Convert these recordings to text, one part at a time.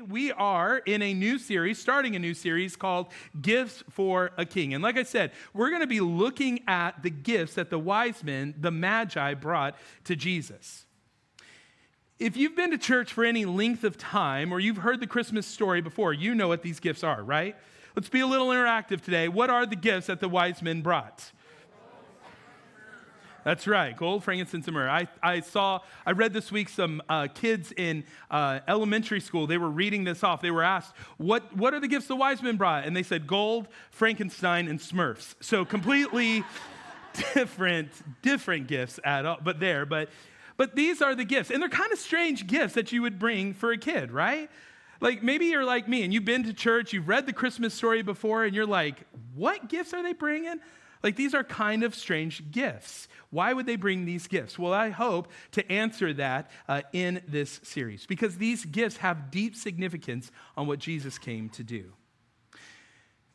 we are in a new series, starting a new series called Gifts for a King. And like I said, we're going to be looking at the gifts that the wise men, the Magi, brought to Jesus. If you've been to church for any length of time or you've heard the Christmas story before, you know what these gifts are, right? Let's be a little interactive today. What are the gifts that the wise men brought? That's right, gold, frankincense, and myrrh. I read this week some kids in elementary school. They were reading this off. They were asked, what are the gifts the wise men brought? And they said gold, Frankenstein, and Smurfs. So completely different gifts at all, but these are the gifts. And they're kind of strange gifts that you would bring for a kid, right? Like maybe you're like me and you've been to church, you've read the Christmas story before, and you're like, what gifts are they bringing? Like these are kind of strange gifts. Why would they bring these gifts? Well, I hope to answer that in this series because these gifts have deep significance on what Jesus came to do.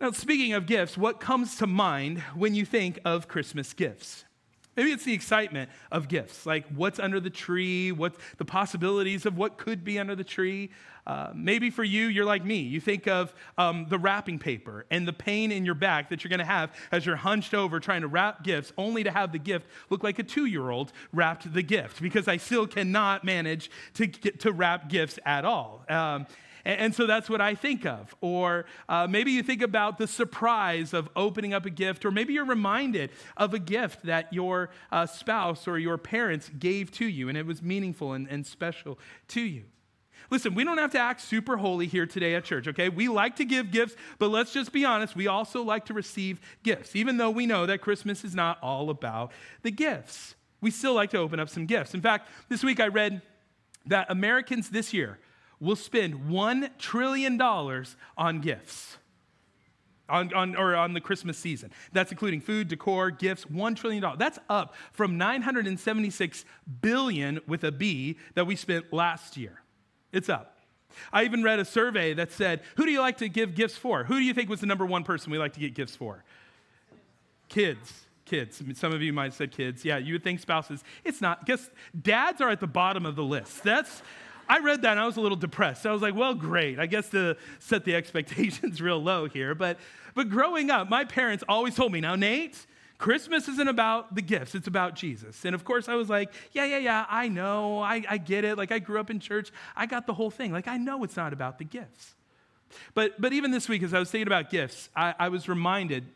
Now, speaking of gifts, what comes to mind when you think of Christmas gifts? Maybe it's the excitement of gifts, like what's under the tree, what's the possibilities of what could be under the tree. Maybe for you, you're like me. You think of the wrapping paper and the pain in your back that you're going to have as you're hunched over trying to wrap gifts, only to have the gift look like a 2-year-old wrapped the gift because I still cannot manage to wrap gifts at all. And so that's what I think of. Or maybe you think about the surprise of opening up a gift, or maybe you're reminded of a gift that your spouse or your parents gave to you, and it was meaningful and special to you. Listen, we don't have to act super holy here today at church, okay? We like to give gifts, but let's just be honest, we also like to receive gifts, even though we know that Christmas is not all about the gifts. We still like to open up some gifts. In fact, this week I read that Americans this year will spend $1 trillion on gifts, on the Christmas season. That's including food, decor, gifts, $1 trillion. That's up from $976 billion with a B that we spent last year. It's up. I even read a survey that said, who do you like to give gifts for? Who do you think was the number one person we like to get gifts for? Kids. Some of you might have said kids. Yeah, you would think spouses. It's not. Guess dads are at the bottom of the list. I read that and I was a little depressed. I was like, well, great. I guess to set the expectations real low here. But growing up, my parents always told me, now, Nate, Christmas isn't about the gifts. It's about Jesus. And of course, I was like, yeah, I know. I get it. Like, I grew up in church. I got the whole thing. Like, I know it's not about the gifts. But even this week, as I was thinking about gifts, I was reminded,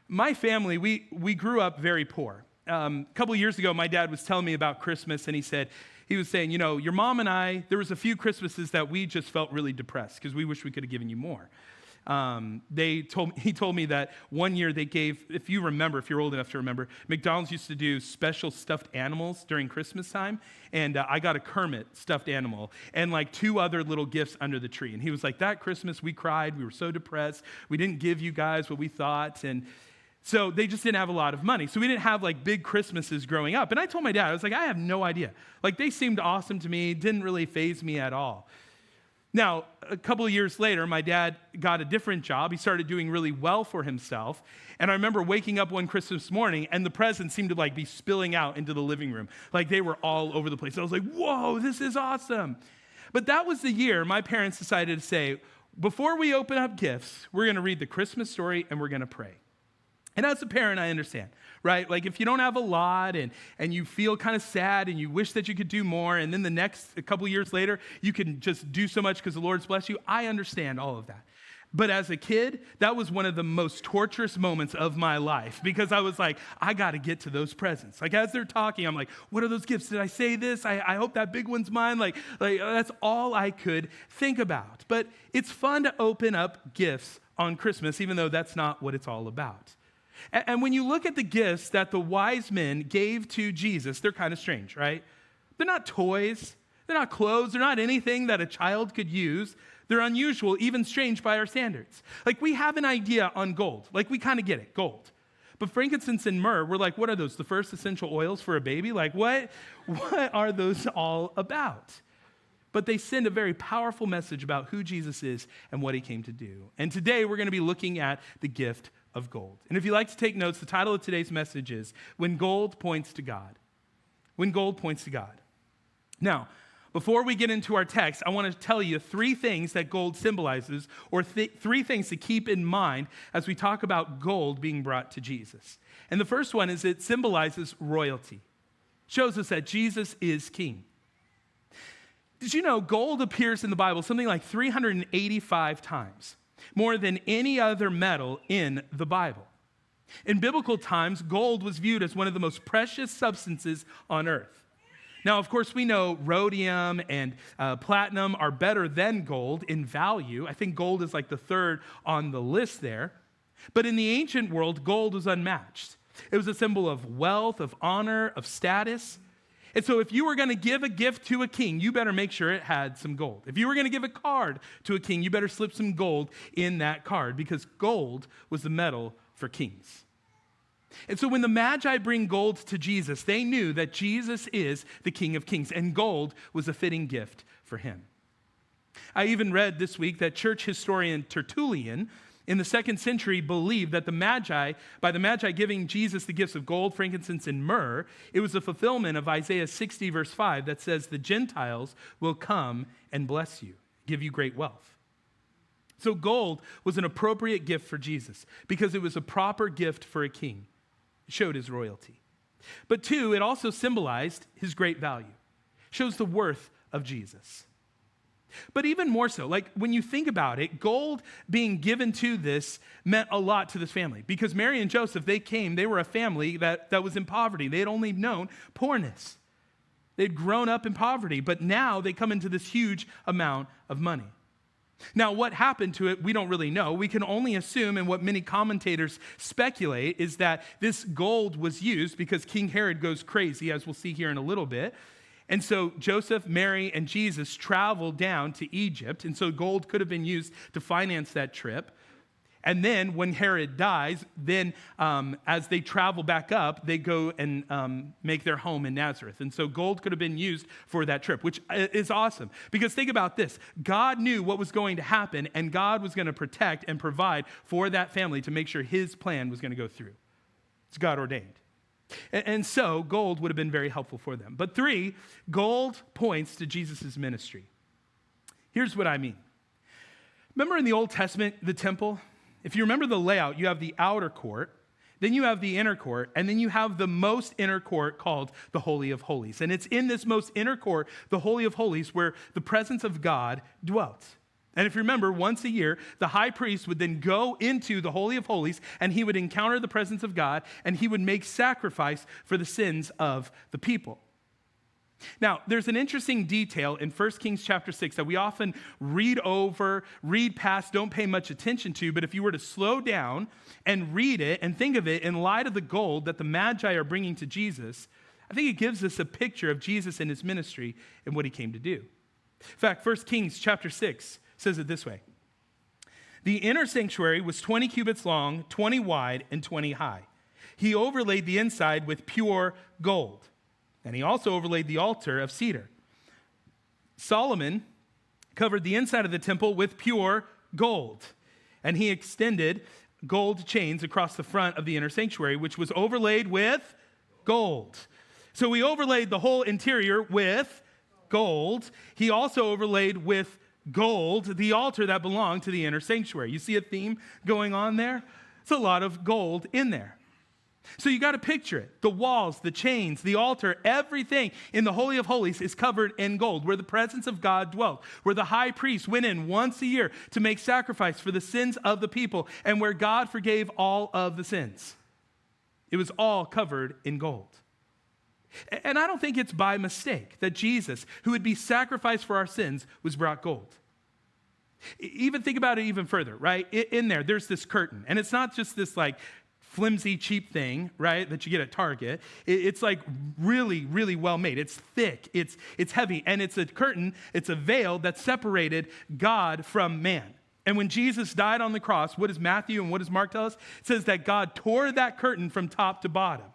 my family, we grew up very poor. A couple of years ago, my dad was telling me about Christmas, and he was saying, your mom and I, there was a few Christmases that we just felt really depressed because we wish we could have given you more. He told me that one year they gave, if you're old enough to remember, McDonald's used to do special stuffed animals during Christmas time, and I got a Kermit stuffed animal and like 2 other little gifts under the tree. And he was like, that Christmas we cried, we were so depressed, we didn't give you guys what we thought, and so they just didn't have a lot of money. So we didn't have like big Christmases growing up. And I told my dad, I was like, I have no idea. Like they seemed awesome to me, didn't really faze me at all. Now, a couple of years later, my dad got a different job. He started doing really well for himself. And I remember waking up one Christmas morning and the presents seemed to like be spilling out into the living room. Like they were all over the place. I was like, whoa, this is awesome. But that was the year my parents decided to say, before we open up gifts, we're going to read the Christmas story and we're going to pray. And as a parent, I understand, right? Like if you don't have a lot and you feel kind of sad and you wish that you could do more, and then a couple years later, you can just do so much because the Lord's blessed you, I understand all of that. But as a kid, that was one of the most torturous moments of my life because I was like, I got to get to those presents. Like as they're talking, I'm like, what are those gifts? Did I say this? I hope that big one's mine. Like that's all I could think about. But it's fun to open up gifts on Christmas, even though that's not what it's all about. And when you look at the gifts that the wise men gave to Jesus, they're kind of strange, right? They're not toys. They're not clothes. They're not anything that a child could use. They're unusual, even strange by our standards. Like we have an idea on gold. Like we kind of get it, gold. But frankincense and myrrh, we're like, what are those? The first essential oils for a baby? Like what are those all about? But they send a very powerful message about who Jesus is and what he came to do. And today we're going to be looking at the gift of gold. And if you like to take notes, the title of today's message is When Gold Points to God. When Gold Points to God. Now, Before we get into our text, I want to tell you three things that gold symbolizes, or three things to keep in mind as we talk about gold being brought to Jesus. And the first one is it symbolizes royalty. It shows us that Jesus is king. Did you know gold appears in the Bible something like 385 times, more than any other metal in the Bible? In biblical times, gold was viewed as one of the most precious substances on earth. Now, of course, we know rhodium and platinum are better than gold in value. I think gold is like the third on the list there. But in the ancient world, gold was unmatched. It was a symbol of wealth, of honor, of status. And so if you were going to give a gift to a king, you better make sure it had some gold. If you were going to give a card to a king, you better slip some gold in that card, because gold was the metal for kings. And so when the Magi bring gold to Jesus, they knew that Jesus is the King of Kings, and gold was a fitting gift for him. I even read this week that church historian Tertullian in the 2nd century believed that by the Magi giving Jesus the gifts of gold, frankincense, and myrrh, it was a fulfillment of Isaiah 60, verse 5, that says, "The Gentiles will come and bless you, give you great wealth." So gold was an appropriate gift for Jesus because it was a proper gift for a king. It showed his royalty. But two, it also symbolized his great value. It shows the worth of Jesus. But even more so, like when you think about it, gold being given to this meant a lot to this family, because Mary and Joseph, they were a family that was in poverty. They had only known poorness. They'd grown up in poverty, but now they come into this huge amount of money. Now, what happened to it, we don't really know. We can only assume, and what many commentators speculate, is that this gold was used because King Herod goes crazy, as we'll see here in a little bit. And so Joseph, Mary, and Jesus traveled down to Egypt, and so gold could have been used to finance that trip. And then when Herod dies, then as they travel back up, they go and make their home in Nazareth. And so gold could have been used for that trip, which is awesome. Because think about this. God knew what was going to happen, and God was going to protect and provide for that family to make sure his plan was going to go through. It's God ordained. And so gold would have been very helpful for them. But three, gold points to Jesus' ministry. Here's what I mean. Remember in the Old Testament, the temple? If you remember the layout, you have the outer court, then you have the inner court, and then you have the most inner court called the Holy of Holies. And it's in this most inner court, the Holy of Holies, where the presence of God dwelt. And if you remember, once a year, the high priest would then go into the Holy of Holies, and he would encounter the presence of God, and he would make sacrifice for the sins of the people. Now, there's an interesting detail in 1 Kings chapter 6 that we often read over, read past, don't pay much attention to, but if you were to slow down and read it and think of it in light of the gold that the Magi are bringing to Jesus, I think it gives us a picture of Jesus and his ministry and what he came to do. In fact, 1 Kings chapter 6 says it this way. The inner sanctuary was 20 cubits long, 20 wide, and 20 high. He overlaid the inside with pure gold. And he also overlaid the altar of cedar. Solomon covered the inside of the temple with pure gold. And he extended gold chains across the front of the inner sanctuary, which was overlaid with gold. So he overlaid the whole interior with gold. He also overlaid with gold the altar that belonged to the inner sanctuary. You see a theme going on there? It's a lot of gold in there. So you got to picture it. The walls, the chains, the altar, everything in the Holy of Holies is covered in gold, where the presence of God dwelt, where the high priest went in once a year to make sacrifice for the sins of the people, and where God forgave all of the sins. It was all covered in gold. And I don't think it's by mistake that Jesus, who would be sacrificed for our sins, was brought gold. Even think about it even further, right? In there's this curtain, and it's not just this like flimsy, cheap thing, right, that you get at Target. It's like really, really well made. It's thick, it's heavy, and it's a curtain, it's a veil that separated God from man. And when Jesus died on the cross, what does Matthew and what does Mark tell us? It says that God tore that curtain from top to bottom,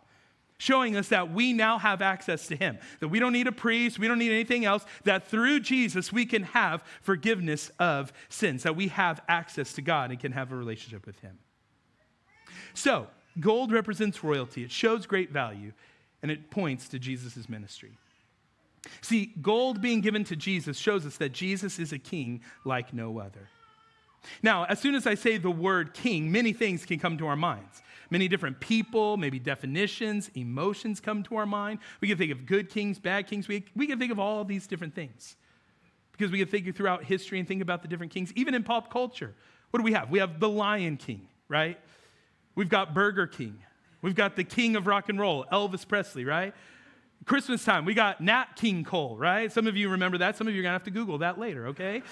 showing us that we now have access to him, that we don't need a priest, we don't need anything else, that through Jesus we can have forgiveness of sins, that we have access to God and can have a relationship with him. So, gold represents royalty. It shows great value, and it points to Jesus' ministry. See, gold being given to Jesus shows us that Jesus is a king like no other. Now, as soon as I say the word king, many things can come to our minds. Many different people, maybe definitions, emotions come to our mind. We can think of good kings, bad kings. We can think of all these different things because we can think throughout history and think about the different kings. Even in pop culture, what do we have? We have the Lion King, right? We've got Burger King. We've got the king of rock and roll, Elvis Presley, right? Christmas time, we got Nat King Cole, right? Some of you remember that. Some of you are going to have to Google that later, okay?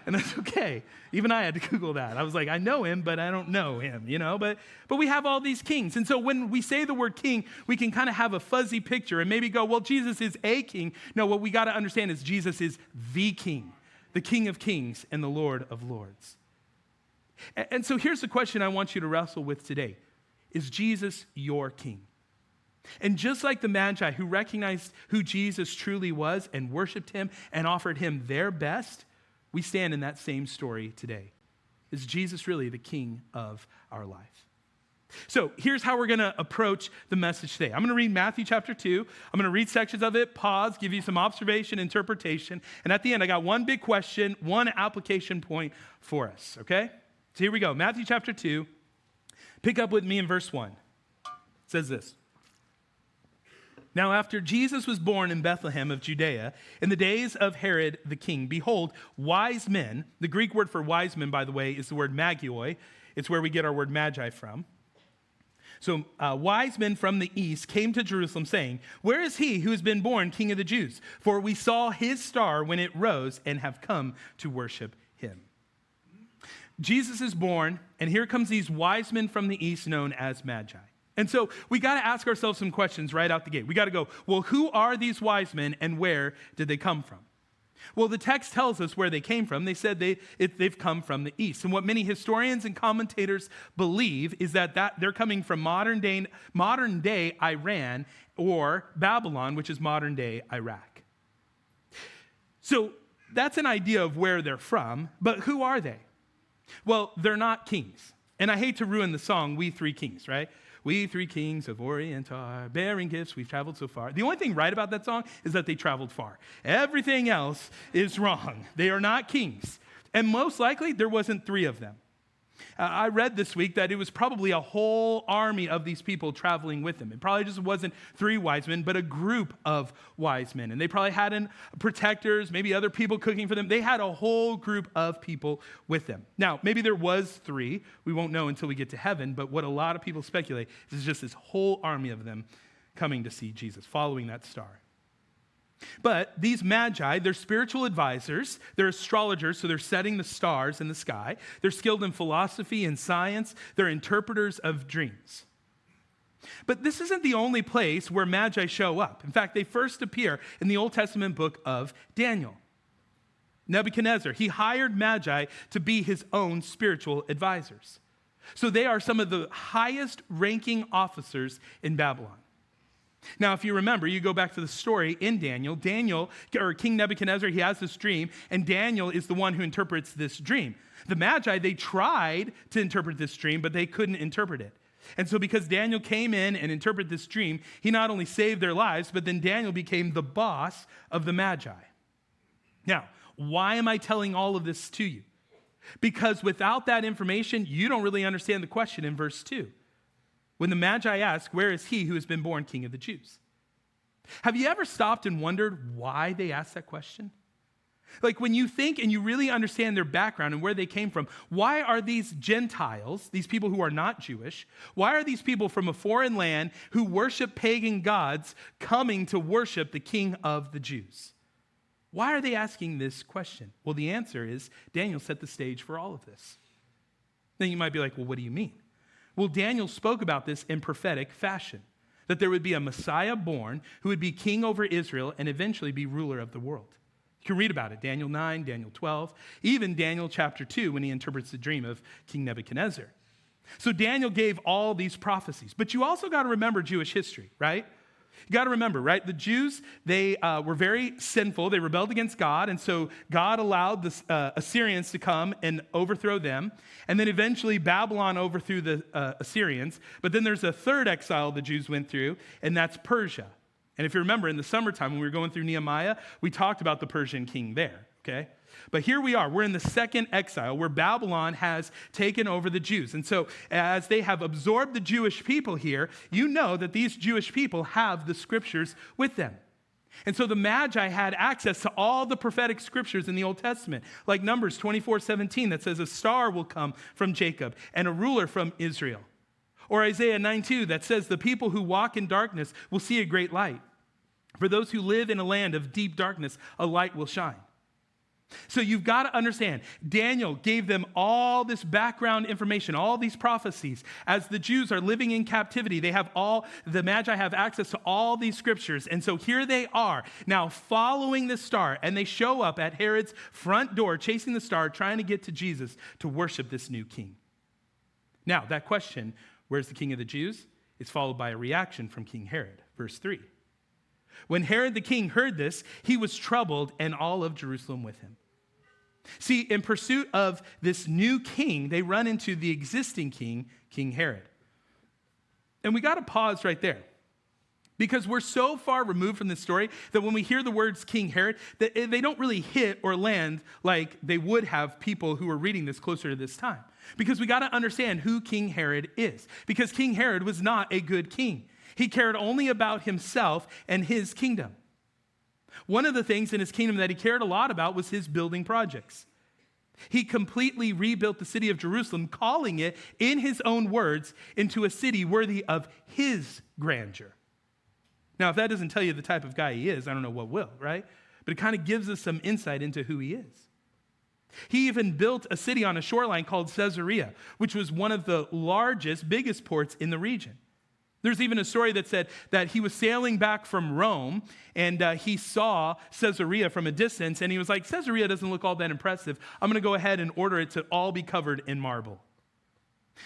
And that's okay. Even I had to Google that. I was like, I know him, but I don't know him, you know? But we have all these kings. And so when we say the word king, we can kind of have a fuzzy picture and maybe go, well, Jesus is a king. No, what we got to understand is Jesus is the king of kings and the Lord of lords. And so here's the question I want you to wrestle with today. Is Jesus your king? And just like the Magi who recognized who Jesus truly was and worshiped him and offered him their best, we stand in that same story today. Is Jesus really the king of our life? So here's how we're going to approach the message today. I'm going to read Matthew chapter 2. I'm going to read sections of it, pause, give you some observation, interpretation. And at the end, I got one big question, one application point for us, okay? So here we go. Matthew chapter 2. Pick up with me in verse 1. It says this. Now, after Jesus was born in Bethlehem of Judea, in the days of Herod the king, behold, wise men, the Greek word for wise men, by the way, is the word magioi. It's where we get our word magi from. So wise men from the east came to Jerusalem saying, where is he who has been born king of the Jews? For we saw his star when it rose and have come to worship him. Jesus is born, and here comes these wise men from the east known as magi. And so we got to ask ourselves some questions right out the gate. We got to go, well, who are these wise men and where did they come from? Well, the text tells us where they came from. They said they've come from the east. And what many historians and commentators believe is that they're coming from modern day Iran or Babylon, which is modern day Iraq. So that's an idea of where they're from, but who are they? Well, they're not kings. And I hate to ruin the song, We Three Kings, right? We three kings of Orient are bearing gifts, we've traveled so far. The only thing right about that song is that they traveled far. Everything else is wrong. They are not kings. And most likely, there wasn't three of them. I read this week that it was probably a whole army of these people traveling with them. It probably just wasn't three wise men, but a group of wise men. And they probably had protectors, maybe other people cooking for them. They had a whole group of people with them. Now, maybe there was three. We won't know until we get to heaven. But what a lot of people speculate is just this whole army of them coming to see Jesus, following that star. But these magi, they're spiritual advisors, they're astrologers, so they're setting the stars in the sky. They're skilled in philosophy and science. They're interpreters of dreams. But this isn't the only place where magi show up. In fact, they first appear in the Old Testament book of Daniel. Nebuchadnezzar, he hired magi to be his own spiritual advisors. So they are some of the highest ranking officers in Babylon. Now, if you remember, you go back to the story in Daniel, or King Nebuchadnezzar, he has this dream, and Daniel is the one who interprets this dream. The Magi, they tried to interpret this dream, but they couldn't interpret it. And so because Daniel came in and interpreted this dream, he not only saved their lives, but then Daniel became the boss of the Magi. Now, why am I telling all of this to you? Because without that information, you don't really understand the question in verse 2. When the Magi ask, where is he who has been born king of the Jews? Have you ever stopped and wondered why they asked that question? Like when you think and you really understand their background and where they came from, why are these Gentiles, these people who are not Jewish, why are these people from a foreign land who worship pagan gods coming to worship the king of the Jews? Why are they asking this question? Well, the answer is Daniel set the stage for all of this. Then you might be like, well, what do you mean? Well, Daniel spoke about this in prophetic fashion, that there would be a Messiah born who would be king over Israel and eventually be ruler of the world. You can read about it, Daniel 9, Daniel 12, even Daniel chapter 2 when he interprets the dream of King Nebuchadnezzar. So Daniel gave all these prophecies, but you also got to remember Jewish history, right? You got to remember, right? The Jews, they were very sinful. They rebelled against God, and so God allowed the Assyrians to come and overthrow them. And then eventually Babylon overthrew the Assyrians. But then there's a third exile the Jews went through, and that's Persia. And if you remember, in the summertime when we were going through Nehemiah, we talked about the Persian king there, okay? But here we are. We're in the second exile where Babylon has taken over the Jews. And so as they have absorbed the Jewish people here, you know that these Jewish people have the scriptures with them. And so the Magi had access to all the prophetic scriptures in the Old Testament, like Numbers 24:17 that says a star will come from Jacob and a ruler from Israel. Or Isaiah 9:2 that says the people who walk in darkness will see a great light. For those who live in a land of deep darkness, a light will shine. So you've got to understand, Daniel gave them all this background information, all these prophecies. As the Jews are living in captivity, the Magi have access to all these scriptures. And so here they are now following the star, and they show up at Herod's front door, chasing the star, trying to get to Jesus to worship this new king. Now, that question, where's the king of the Jews, is followed by a reaction from King Herod. Verse 3. When Herod the king heard this, he was troubled, and all of Jerusalem with him. See, in pursuit of this new king, they run into the existing king, King Herod. And we got to pause right there, because we're so far removed from this story that when we hear the words King Herod, they don't really hit or land like they would have people who were reading this closer to this time. Because we got to understand who King Herod is. Because King Herod was not a good king. He cared only about himself and his kingdom. One of the things in his kingdom that he cared a lot about was his building projects. He completely rebuilt the city of Jerusalem, calling it, in his own words, into a city worthy of his grandeur. Now, if that doesn't tell you the type of guy he is, I don't know what will, right? But it kind of gives us some insight into who he is. He even built a city on a shoreline called Caesarea, which was one of the largest, biggest ports in the region. There's even a story that said that he was sailing back from Rome, and he saw Caesarea from a distance, and he was like, Caesarea doesn't look all that impressive. I'm going to go ahead and order it to all be covered in marble.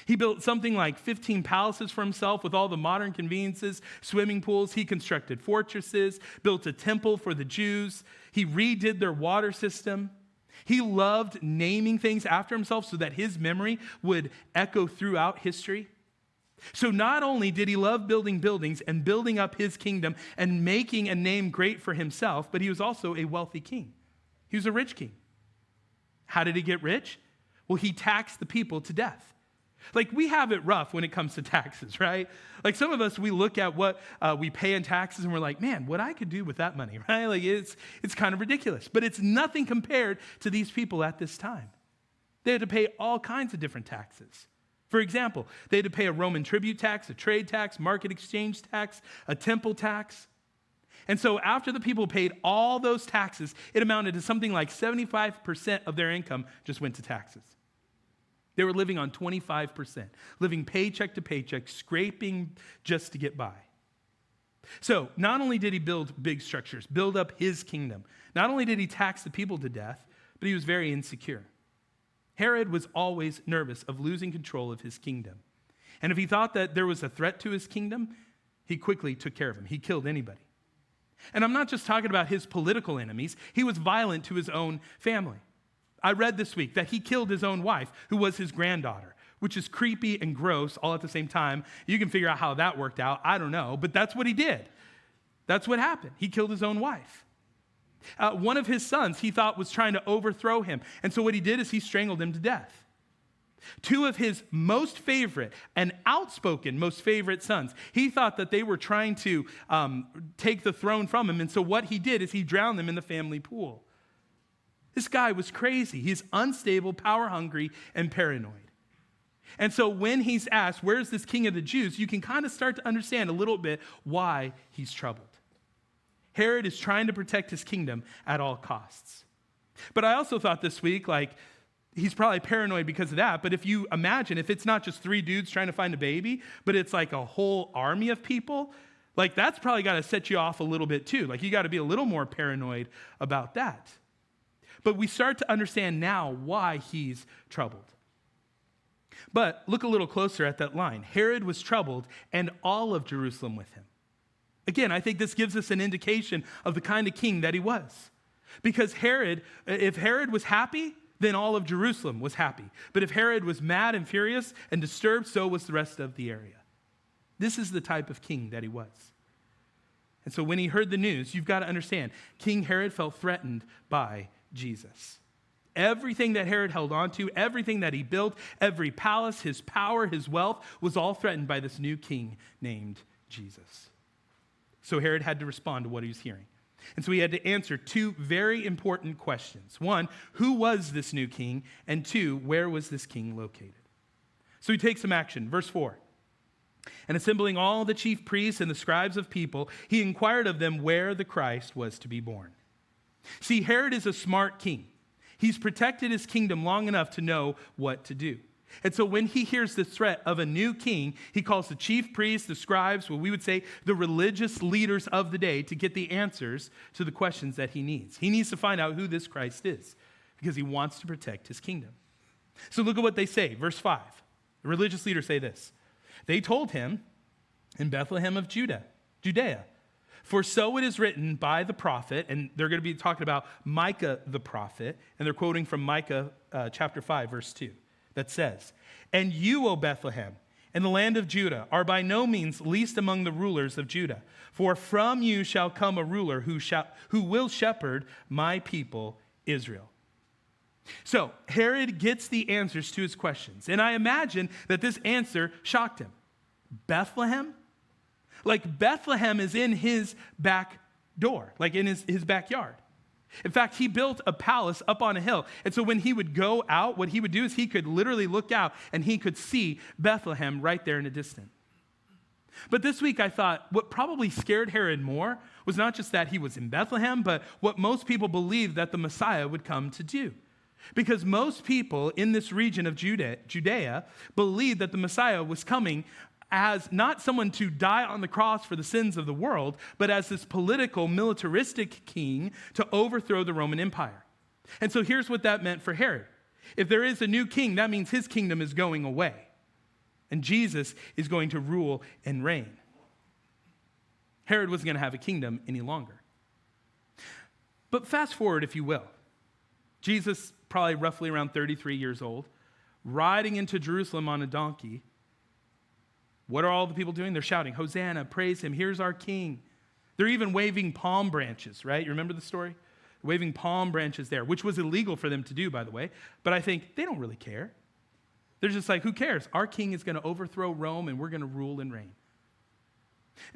He built something like 15 palaces for himself with all the modern conveniences, swimming pools. He constructed fortresses, built a temple for the Jews. He redid their water system. He loved naming things after himself so that his memory would echo throughout history. So not only did he love building buildings and building up his kingdom and making a name great for himself, but he was also a wealthy king. He was a rich king. How did he get rich? Well, he taxed the people to death. Like, we have it rough when it comes to taxes, right? Like, some of us, we look at what we pay in taxes and we're like, man, what I could do with that money, right? Like, it's kind of ridiculous. But it's nothing compared to these people at this time. They had to pay all kinds of different taxes. For example, they had to pay a Roman tribute tax, a trade tax, market exchange tax, a temple tax. And so after the people paid all those taxes, it amounted to something like 75% of their income just went to taxes. They were living on 25%, living paycheck to paycheck, scraping just to get by. So not only did he build big structures, build up his kingdom, not only did he tax the people to death, but he was very insecure. Herod was always nervous of losing control of his kingdom. And if he thought that there was a threat to his kingdom, he quickly took care of him. He killed anybody. And I'm not just talking about his political enemies. He was violent to his own family. I read this week that he killed his own wife, who was his granddaughter, which is creepy and gross all at the same time. You can figure out how that worked out. I don't know, but that's what he did. That's what happened. He killed his own wife. One of his sons he thought was trying to overthrow him. And so what he did is he strangled him to death. Two of his most favorite and outspoken most favorite sons, he thought that they were trying to take the throne from him. And so what he did is he drowned them in the family pool. This guy was crazy. He's unstable, power hungry, and paranoid. And so when he's asked, where's this king of the Jews, you can kind of start to understand a little bit why he's troubled. Herod is trying to protect his kingdom at all costs. But I also thought this week, he's probably paranoid because of that. But if you imagine, if it's not just 3 dudes trying to find a baby, but it's like a whole army of people, that's probably got to set you off a little bit too. You got to be a little more paranoid about that. But we start to understand now why he's troubled. But look a little closer at that line. Herod was troubled, and all of Jerusalem with him. Again, I think this gives us an indication of the kind of king that he was. Because if Herod was happy, then all of Jerusalem was happy. But if Herod was mad and furious and disturbed, so was the rest of the area. This is the type of king that he was. And so when he heard the news, you've got to understand, King Herod felt threatened by Jesus. Everything that Herod held on to, everything that he built, every palace, his power, his wealth, was all threatened by this new king named Jesus. So Herod had to respond to what he was hearing. And so he had to answer two very important questions. One, who was this new king? And two, where was this king located? So he takes some action. Verse 4. And assembling all the chief priests and the scribes of people, he inquired of them where the Christ was to be born. See, Herod is a smart king. He's protected his kingdom long enough to know what to do. And so when he hears the threat of a new king, he calls the chief priests, the scribes, what we would say the religious leaders of the day, to get the answers to the questions that he needs. He needs to find out who this Christ is because he wants to protect his kingdom. So look at what they say. Verse 5. The religious leaders say this. They told him, in Bethlehem of Judea, for so it is written by the prophet, and they're going to be talking about Micah the prophet, and they're quoting from Micah chapter 5, verse 2, that says, and you, O Bethlehem, in the land of Judah, are by no means least among the rulers of Judah, for from you shall come a ruler who will shepherd my people Israel. So Herod gets the answers to his questions, and I imagine that this answer shocked him. Bethlehem? Like Bethlehem is in his back door, like in his backyard. In fact, he built a palace up on a hill. And so when he would go out, what he would do is he could literally look out and he could see Bethlehem right there in the distance. But this week I thought what probably scared Herod more was not just that he was in Bethlehem, but what most people believed that the Messiah would come to do. Because most people in this region of Judea believed that the Messiah was coming as not someone to die on the cross for the sins of the world, but as this political, militaristic king to overthrow the Roman Empire. And so here's what that meant for Herod. If there is a new king, that means his kingdom is going away. And Jesus is going to rule and reign. Herod wasn't going to have a kingdom any longer. But fast forward, if you will. Jesus, probably roughly around 33 years old, riding into Jerusalem on a donkey. What are all the people doing? They're shouting, Hosanna, praise him, here's our king. They're even waving palm branches, right? You remember the story? Waving palm branches there, which was illegal for them to do, by the way. But I think they don't really care. They're just like, who cares? Our king is going to overthrow Rome and we're going to rule and reign.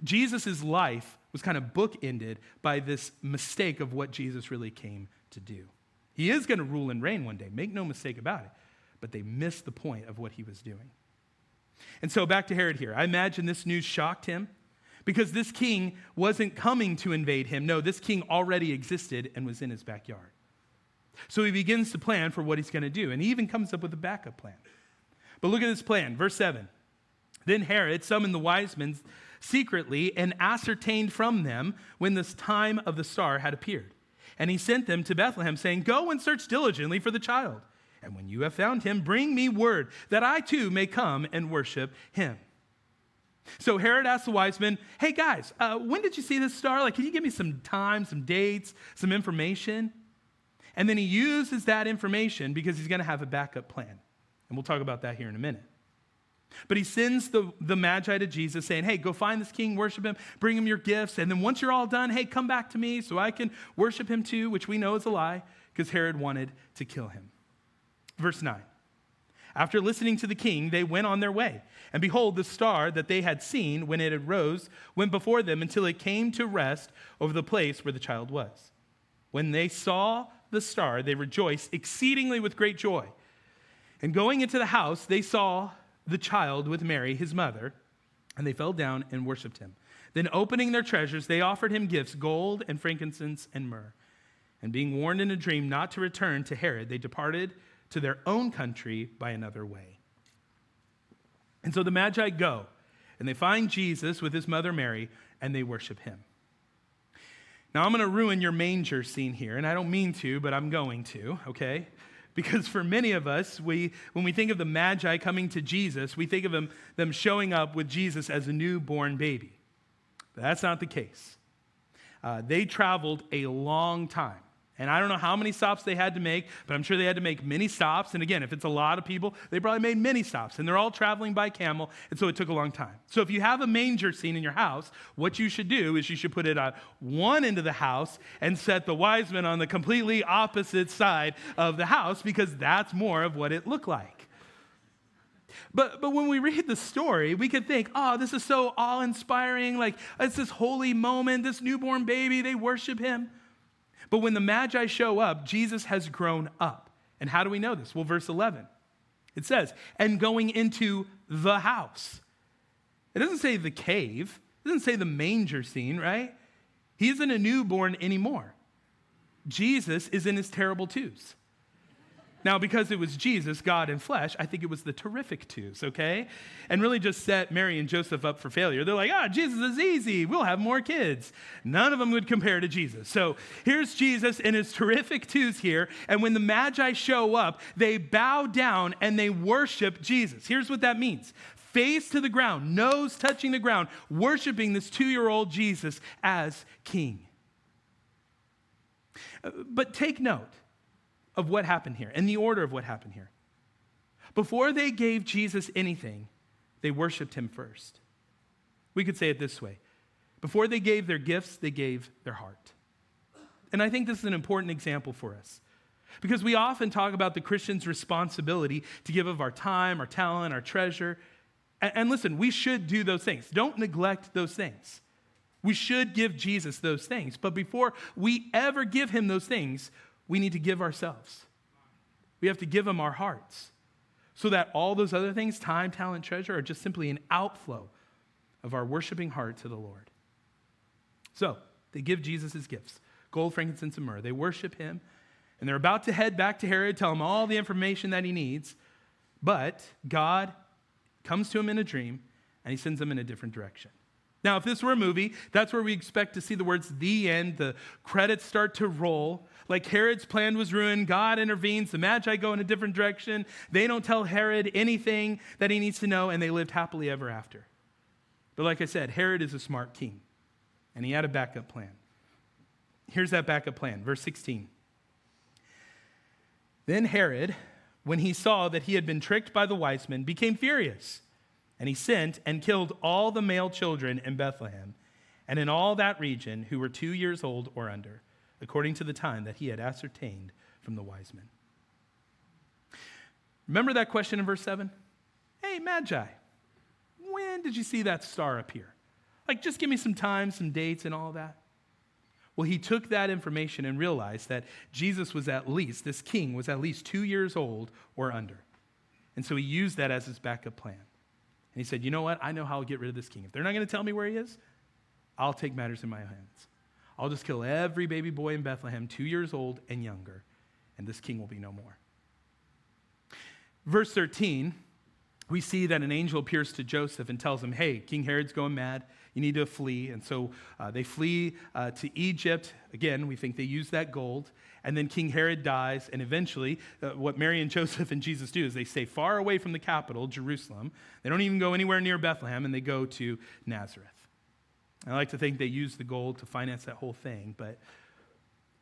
Jesus' life was kind of bookended by this mistake of what Jesus really came to do. He is going to rule and reign one day, make no mistake about it. But they missed the point of what he was doing. And so back to Herod here. I imagine this news shocked him because this king wasn't coming to invade him. No, this king already existed and was in his backyard. So he begins to plan for what he's going to do. And he even comes up with a backup plan. But look at this plan. Verse 7. Then Herod summoned the wise men secretly and ascertained from them when this time of the star had appeared. And he sent them to Bethlehem, saying, go and search diligently for the child. And when you have found him, bring me word that I too may come and worship him. So Herod asked the wise men, hey guys, when did you see this star? Like, can you give me some time, some dates, some information? And then he uses that information because he's going to have a backup plan. And we'll talk about that here in a minute. But he sends the Magi to Jesus saying, hey, go find this king, worship him, bring him your gifts. And then once you're all done, hey, come back to me so I can worship him too, which we know is a lie because Herod wanted to kill him. Verse 9. After listening to the king, they went on their way. And behold, the star that they had seen when it arose went before them until it came to rest over the place where the child was. When they saw the star, they rejoiced exceedingly with great joy. And going into the house, they saw the child with Mary, his mother, and they fell down and worshiped him. Then opening their treasures, they offered him gifts, gold and frankincense and myrrh. And being warned in a dream not to return to Herod, they departed to their own country by another way. And so the Magi go, and they find Jesus with his mother Mary, and they worship him. Now I'm going to ruin your manger scene here, and I don't mean to, but I'm going to, okay? Because for many of us, when we think of the Magi coming to Jesus, we think of them showing up with Jesus as a newborn baby. But that's not the case. They traveled a long time. And I don't know how many stops they had to make, but I'm sure they had to make many stops. And again, if it's a lot of people, they probably made many stops. And they're all traveling by camel, and so it took a long time. So if you have a manger scene in your house, what you should do is you should put it on one end of the house and set the wise men on the completely opposite side of the house, because that's more of what it looked like. But when we read the story, we could think, oh, this is so awe-inspiring. Like, it's this holy moment, this newborn baby, they worship him. But when the Magi show up, Jesus has grown up. And how do we know this? Well, verse 11, it says, and going into the house. It doesn't say the cave. It doesn't say the manger scene, right? He isn't a newborn anymore. Jesus is in his terrible twos. Now, because it was Jesus, God in flesh, I think it was the terrific twos, okay? And really just set Mary and Joseph up for failure. They're like, Jesus is easy. We'll have more kids. None of them would compare to Jesus. So here's Jesus in his terrific twos here. And when the Magi show up, they bow down and they worship Jesus. Here's what that means. Face to the ground, nose touching the ground, worshiping this 2-year-old Jesus as king. But take note of what happened here and the order of what happened here. Before they gave Jesus anything, they worshiped him first. We could say it this way. Before they gave their gifts, they gave their heart. And I think this is an important example for us, because we often talk about the Christian's responsibility to give of our time, our talent, our treasure. And listen, we should do those things. Don't neglect those things. We should give Jesus those things. But before we ever give him those things, we need to give ourselves. We have to give him our hearts, so that all those other things, time, talent, treasure, are just simply an outflow of our worshiping heart to the Lord. So they give Jesus his gifts, gold, frankincense, and myrrh. They worship him, and they're about to head back to Herod, tell him all the information that he needs. But God comes to him in a dream, and he sends him in a different direction. Now, if this were a movie, that's where we expect to see the words, the end, the credits start to roll. Like Herod's plan was ruined, God intervenes, the Magi go in a different direction. They don't tell Herod anything that he needs to know, and they lived happily ever after. But like I said, Herod is a smart king, and he had a backup plan. Here's that backup plan, verse 16. Then Herod, when he saw that he had been tricked by the wise men, became furious. And he sent and killed all the male children in Bethlehem and in all that region who were 2 years old or under, according to the time that he had ascertained from the wise men. Remember that question in verse 7? Hey, Magi, when did you see that star appear? Like, just give me some time, some dates, and all that. Well, he took that information and realized that Jesus was this king was at least 2 years old or under. And so he used that as his backup plan. And he said, you know what? I know how I'll get rid of this king. If they're not going to tell me where he is, I'll take matters in my hands. I'll just kill every baby boy in Bethlehem, 2 years old and younger, and this king will be no more. Verse 13, we see that an angel appears to Joseph and tells him, hey, King Herod's going mad. You need to flee. And so they flee to Egypt. Again, we think they use that gold. And then King Herod dies, and eventually what Mary and Joseph and Jesus do is they stay far away from the capital, Jerusalem. They don't even go anywhere near Bethlehem, and they go to Nazareth. I like to think they used the gold to finance that whole thing, but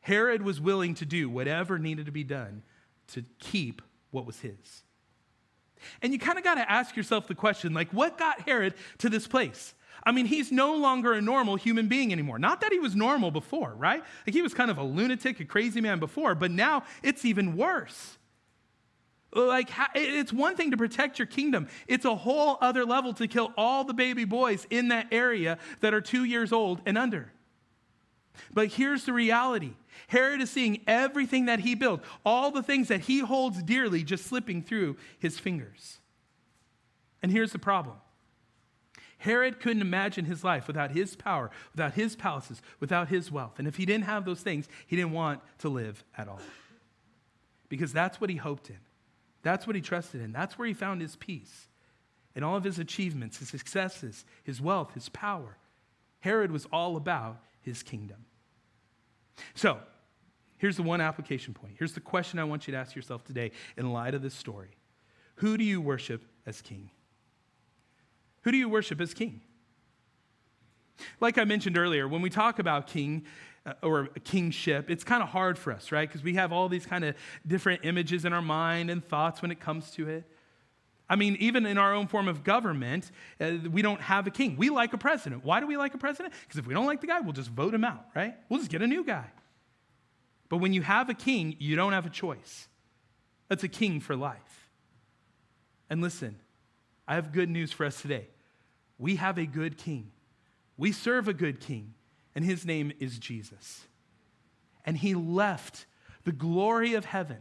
Herod was willing to do whatever needed to be done to keep what was his. And you kind of got to ask yourself the question, like, what got Herod to this place? I mean, he's no longer a normal human being anymore. Not that he was normal before, right? Like, he was kind of a lunatic, a crazy man before, but now it's even worse. Like, it's one thing to protect your kingdom. It's a whole other level to kill all the baby boys in that area that are 2 years old and under. But here's the reality. Herod is seeing everything that he built, all the things that he holds dearly, just slipping through his fingers. And here's the problem. Herod couldn't imagine his life without his power, without his palaces, without his wealth. And if he didn't have those things, he didn't want to live at all. Because that's what he hoped in. That's what he trusted in. That's where he found his peace. And all of his achievements, his successes, his wealth, his power. Herod was all about his kingdom. So, here's the one application point. Here's the question I want you to ask yourself today in light of this story. Who do you worship as king? Who do you worship as king? Like I mentioned earlier, when we talk about king, or a kingship, it's kind of hard for us, right? Because we have all these kind of different images in our mind and thoughts when it comes to it. I mean, even in our own form of government, we don't have a king. We like a president. Why do we like a president? Because if we don't like the guy, we'll just vote him out, right? We'll just get a new guy. But when you have a king, you don't have a choice. That's a king for life. And listen, I have good news for us today. We have a good king. We serve a good king, and his name is Jesus. And he left the glory of heaven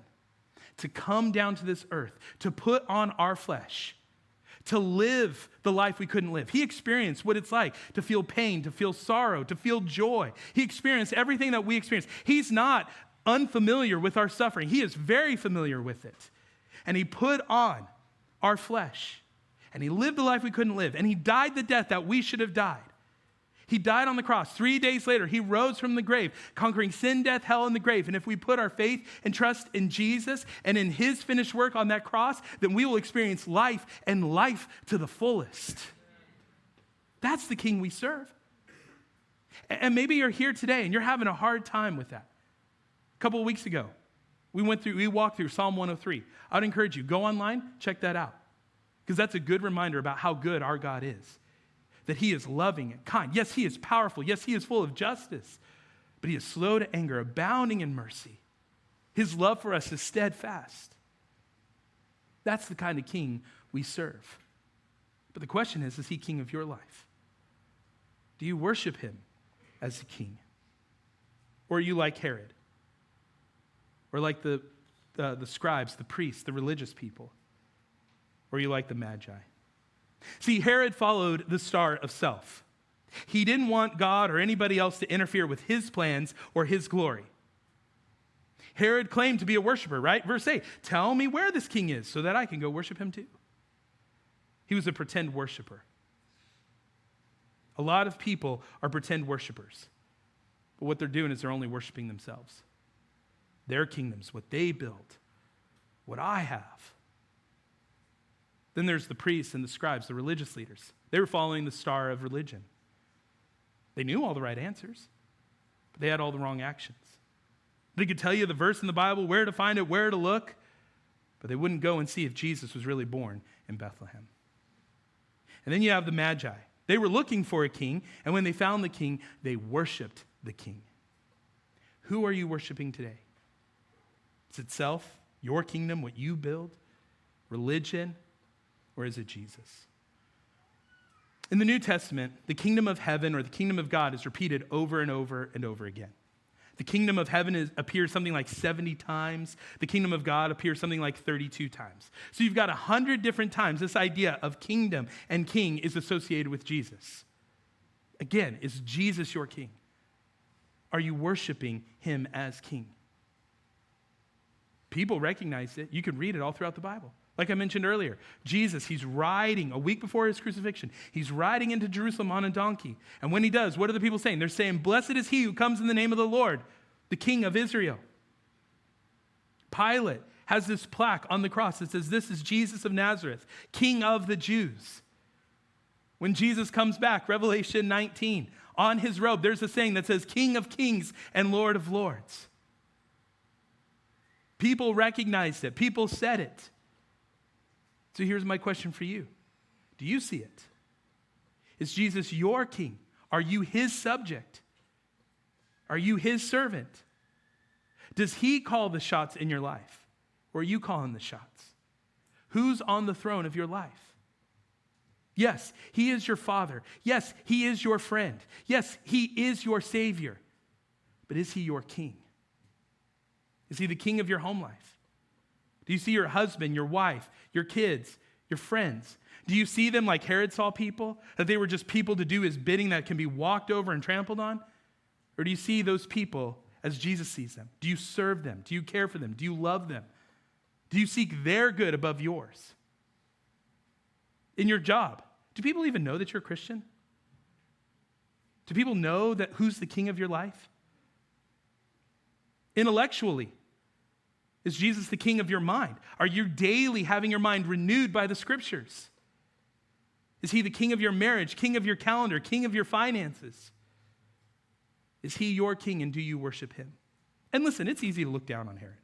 to come down to this earth, to put on our flesh, to live the life we couldn't live. He experienced what it's like to feel pain, to feel sorrow, to feel joy. He experienced everything that we experience. He's not unfamiliar with our suffering. He is very familiar with it. And he put on our flesh, and he lived the life we couldn't live, and he died the death that we should have died. He died on the cross. 3 days later, he rose from the grave, conquering sin, death, hell, and the grave. And if we put our faith and trust in Jesus and in his finished work on that cross, then we will experience life and life to the fullest. That's the king we serve. And maybe you're here today and you're having a hard time with that. A couple of weeks ago, we walked through Psalm 103. I'd encourage you, go online, check that out. Because that's a good reminder about how good our God is. That he is loving and kind. Yes, he is powerful. Yes, he is full of justice. But he is slow to anger, abounding in mercy. His love for us is steadfast. That's the kind of king we serve. But the question is he king of your life? Do you worship him as the king? Or are you like Herod? Or like the scribes, the priests, the religious people? Or are you like the Magi? See, Herod followed the star of self. He didn't want God or anybody else to interfere with his plans or his glory. Herod claimed to be a worshiper, right? Verse 8, tell me where this king is so that I can go worship him too. He was a pretend worshiper. A lot of people are pretend worshipers. But what they're doing is they're only worshiping themselves. Their kingdoms, what they build, what I have. Then there's the priests and the scribes, the religious leaders. They were following the star of religion. They knew all the right answers, but they had all the wrong actions. They could tell you the verse in the Bible, where to find it, where to look, but they wouldn't go and see if Jesus was really born in Bethlehem. And then you have the Magi. They were looking for a king, and when they found the king, they worshiped the king. Who are you worshiping today? Is it self, your kingdom, what you build, religion, or is it Jesus? In the New Testament, the kingdom of heaven or the kingdom of God is repeated over and over and over again. The kingdom of heaven appears something like 70 times. The kingdom of God appears something like 32 times. So you've got 100 different times this idea of kingdom and king is associated with Jesus. Again, is Jesus your king? Are you worshiping him as king? People recognize it. You can read it all throughout the Bible. Like I mentioned earlier, Jesus, he's riding a week before his crucifixion. He's riding into Jerusalem on a donkey. And when he does, what are the people saying? They're saying, blessed is he who comes in the name of the Lord, the King of Israel. Pilate has this plaque on the cross that says, this is Jesus of Nazareth, King of the Jews. When Jesus comes back, Revelation 19, on his robe, there's a saying that says, King of Kings and Lord of Lords. People recognized it. People said it. So here's my question for you. Do you see it? Is Jesus your king? Are you his subject? Are you his servant? Does he call the shots in your life? Or are you calling the shots? Who's on the throne of your life? Yes, he is your father. Yes, he is your friend. Yes, he is your savior. But is he your king? Is he the king of your home life? Do you see your husband, your wife, your kids, your friends? Do you see them like Herod saw people? That they were just people to do his bidding that can be walked over and trampled on? Or do you see those people as Jesus sees them? Do you serve them? Do you care for them? Do you love them? Do you seek their good above yours? In your job, do people even know that you're a Christian? Do people know that who's the king of your life? Intellectually, is Jesus the king of your mind? Are you daily having your mind renewed by the scriptures? Is he the king of your marriage, king of your calendar, king of your finances? Is he your king, and do you worship him? And listen, it's easy to look down on Herod.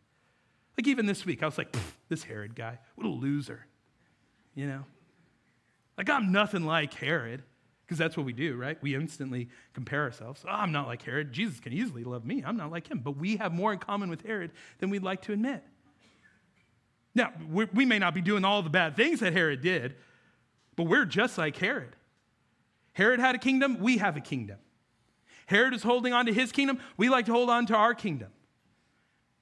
Like even this week, I was like, this Herod guy, what a loser, you know? Like I'm nothing like Herod, because that's what we do, right? We instantly compare ourselves. Oh, I'm not like Herod. Jesus can easily love me. I'm not like him. But we have more in common with Herod than we'd like to admit. Now, we may not be doing all the bad things that Herod did, but we're just like Herod. Herod had a kingdom. We have a kingdom. Herod is holding on to his kingdom. We like to hold on to our kingdom.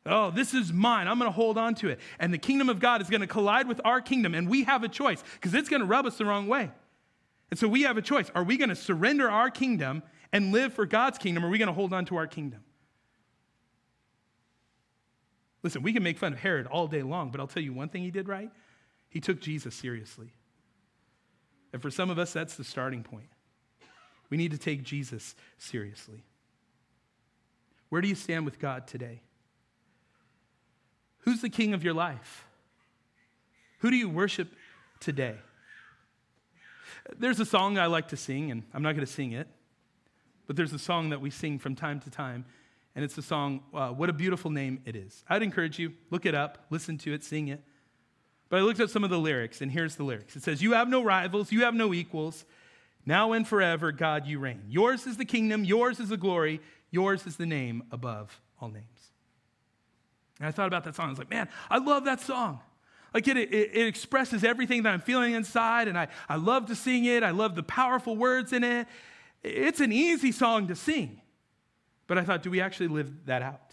Oh, this is mine. I'm going to hold on to it. And the kingdom of God is going to collide with our kingdom, and we have a choice because it's going to rub us the wrong way. And so we have a choice. Are we going to surrender our kingdom and live for God's kingdom, or are we going to hold on to our kingdom? Listen, we can make fun of Herod all day long, but I'll tell you one thing he did right. He took Jesus seriously. And for some of us, that's the starting point. We need to take Jesus seriously. Where do you stand with God today? Who's the king of your life? Who do you worship today? There's a song I like to sing, and I'm not going to sing it, but there's a song that we sing from time to time, and it's the song, What a Beautiful Name It Is. I'd encourage you, look it up, listen to it, sing it. But I looked up some of the lyrics, and here's the lyrics. It says, you have no rivals, you have no equals. Now and forever, God, you reign. Yours is the kingdom, yours is the glory, yours is the name above all names. And I thought about that song. I was like, man, I love that song. Like it expresses everything that I'm feeling inside, and I love to sing it. I love the powerful words in it. It's an easy song to sing. But I thought, do we actually live that out?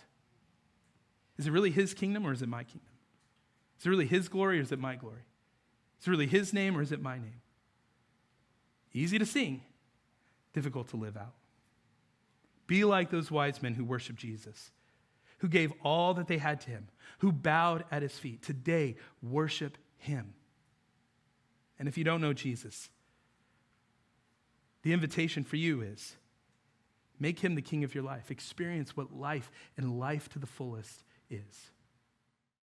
Is it really his kingdom or is it my kingdom? Is it really his glory or is it my glory? Is it really his name or is it my name? Easy to sing, difficult to live out. Be like those wise men who worship Jesus, who gave all that they had to him, who bowed at his feet. Today, worship him. And if you don't know Jesus, the invitation for you is make him the king of your life. Experience what life and life to the fullest is.